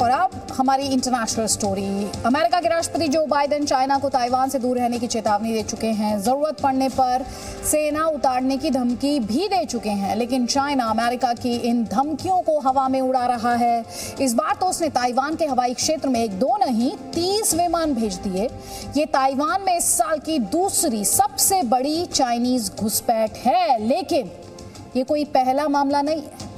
और अब हमारी इंटरनेशनल स्टोरी। अमेरिका के राष्ट्रपति जो बाइडेन चाइना को ताइवान से दूर रहने की चेतावनी दे चुके हैं। जरूरत पड़ने पर सेना उतारने की धमकी भी दे चुके हैं, लेकिन चाइना अमेरिका की इन धमकियों को हवा में उड़ा रहा है। इस बार तो उसने ताइवान के हवाई क्षेत्र में 1-2 नहीं 30 विमान भेज दिए। ये ताइवान में इस साल की दूसरी सबसे बड़ी चाइनीज घुसपैठ है, लेकिन ये कोई पहला मामला नहीं है।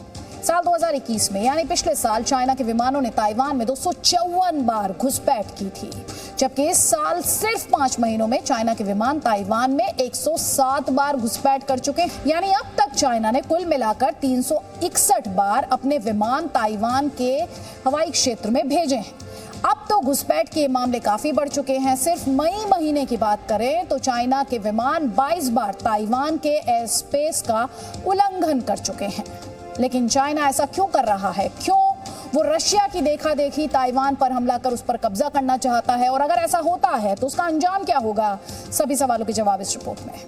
साल 2021 में यानी पिछले साल चाइना के विमानों ने ताइवान में 254 बार घुसपैठ की थी, जबकि इस साल सिर्फ 5 महीनों में चाइना के विमान ताइवान में 107 बार घुसपैठ कर चुके हैं। यानी अब तक चाइना ने कुल मिलाकर 361 बार अपने विमान ताइवान के हवाई क्षेत्र में भेजे हैं। अब तो घुसपैठ के मामले काफी बढ़ चुके हैं। सिर्फ मई महीने की बात करें तो चाइना के विमान 22 बार ताइवान के एयर स्पेस का उल्लंघन कर चुके हैं। लेकिन चाइना ऐसा क्यों कर रहा है? क्यों वो रशिया की देखा देखी ताइवान पर हमला कर उस पर कब्जा करना चाहता है? और अगर ऐसा होता है तो उसका अंजाम क्या होगा? सभी सवालों के जवाब इस रिपोर्ट में।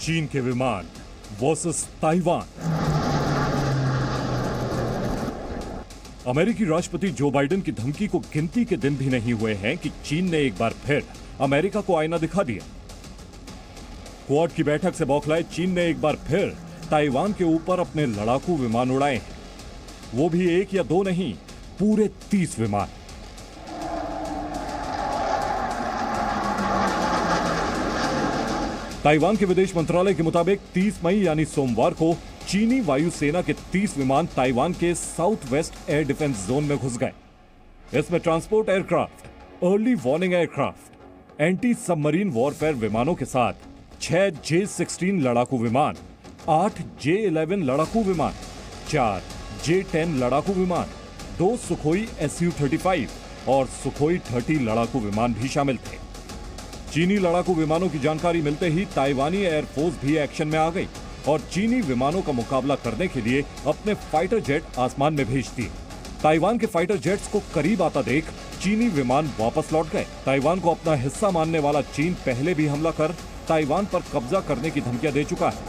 चीन के विमान वर्सेस ताइवान। अमेरिकी राष्ट्रपति जो बाइडेन की धमकी को गिनती के दिन भी नहीं हुए हैं कि चीन ने एक बार फिर अमेरिका को आईना दिखा दिया। क्वाड की बैठक से बौखलाए चीन ने एक बार फिर ताइवान के ऊपर अपने लड़ाकू विमान उड़ाए हैं, वो भी 1 या 2 नहीं, पूरे 30 विमान। ताइवान के विदेश मंत्रालय के मुताबिक 30 मई यानी सोमवार को चीनी वायुसेना के 30 विमान ताइवान के south west air defence zone में घुस गए। इसमें transport aircraft, early warning aircraft, anti submarine warfare विमानों के साथ 6 J-16 लड़ाकू विमान, 8 J-11 लड़ाकू विमान, 4 J-10 लड़ाकू विमान, 2 सुखोई Su-35 और सुखोई 30 लड़ाकू विमान भी शामिल थे। चीनी लड़ाकू विमानों की जानकारी मिलते ही ताइवानी एयरफोर्स भी एक्शन में आ गई और चीनी विमानों का मुकाबला करने के लिए अपने फाइटर जेट आसमान में भेज दिए। ताइवान के फाइटर जेट्स को करीब आता देख चीनी विमान वापस लौट गए। ताइवान को अपना हिस्सा मानने वाला चीन पहले भी हमला कर ताइवान पर कब्जा करने की धमकियां दे चुका है।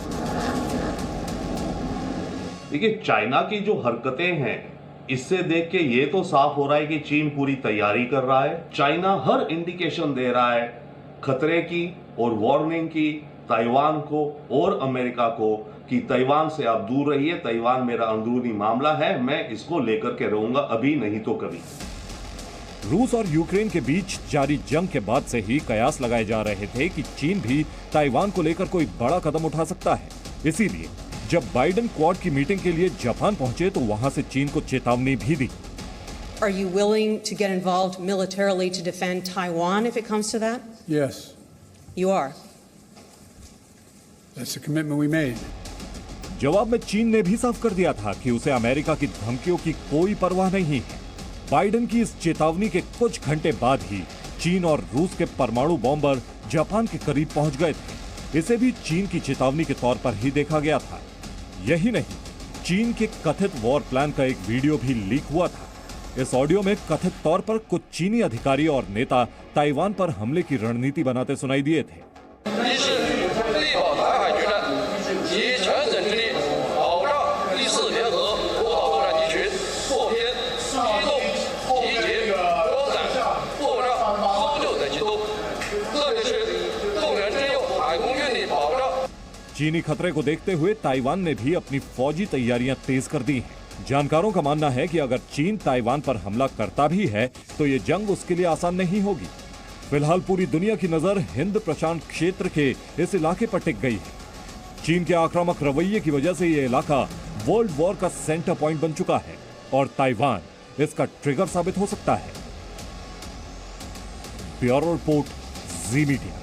देखिए, चाइना की जो हरकतें हैं, इससे देख के ये तो साफ हो रहा है कि चीन पूरी तैयारी कर रहा है। चाइना हर इंडिकेशन दे रहा है खतरे की और वार्निंग की ताइवान को और अमेरिका को कि ताइवान से आप दूर रहिए, ताइवान मेरा अंदरूनी मामला है, मैं इसको लेकर के रहूंगा, अभी नहीं तो कभी। रूस और यूक्रेन के बीच जारी जंग के बाद से ही कयास लगाए जा रहे थे कि चीन भी ताइवान को लेकर कोई बड़ा कदम उठा सकता है। इसीलिए जब बाइडेन क्वाड की मीटिंग के लिए जापान पहुंचे तो वहां से चीन को चेतावनी भी दी। Are you willing to get involved militarily to defend Taiwan if it comes to that? Yes. You are. That's the commitment we made. जवाब में चीन ने भी साफ कर दिया था कि उसे अमेरिका की धमकियों की कोई परवाह नहीं है। बाइडेन की इस चेतावनी के कुछ घंटे बाद ही चीन और रूस के परमाणु बॉम्बर जापान के करीब पहुंच गए थे। इसे भी चीन की चेतावनी के तौर पर ही देखा गया था। यही नहीं, चीन के कथित वॉर प्लान का एक वीडियो भी लीक हुआ था। इस ऑडियो में कथित तौर पर कुछ चीनी अधिकारी और नेता ताइवान पर हमले की रणनीति बनाते सुनाई दिए थे। चीनी खतरे को देखते हुए ताइवान ने भी अपनी फौजी तैयारियां तेज कर दी हैं। जानकारों का मानना है कि अगर चीन ताइवान पर हमला करता भी है तो ये जंग उसके लिए आसान नहीं होगी। फिलहाल पूरी दुनिया की नजर हिंद प्रशांत क्षेत्र के इस इलाके पर टिक गई है। चीन के आक्रामक रवैये की वजह से ये इलाका वर्ल्ड वॉर का सेंटर पॉइंट बन चुका है और ताइवान इसका ट्रिगर साबित हो सकता है। ब्यूरो रिपोर्ट, जी मीडिया।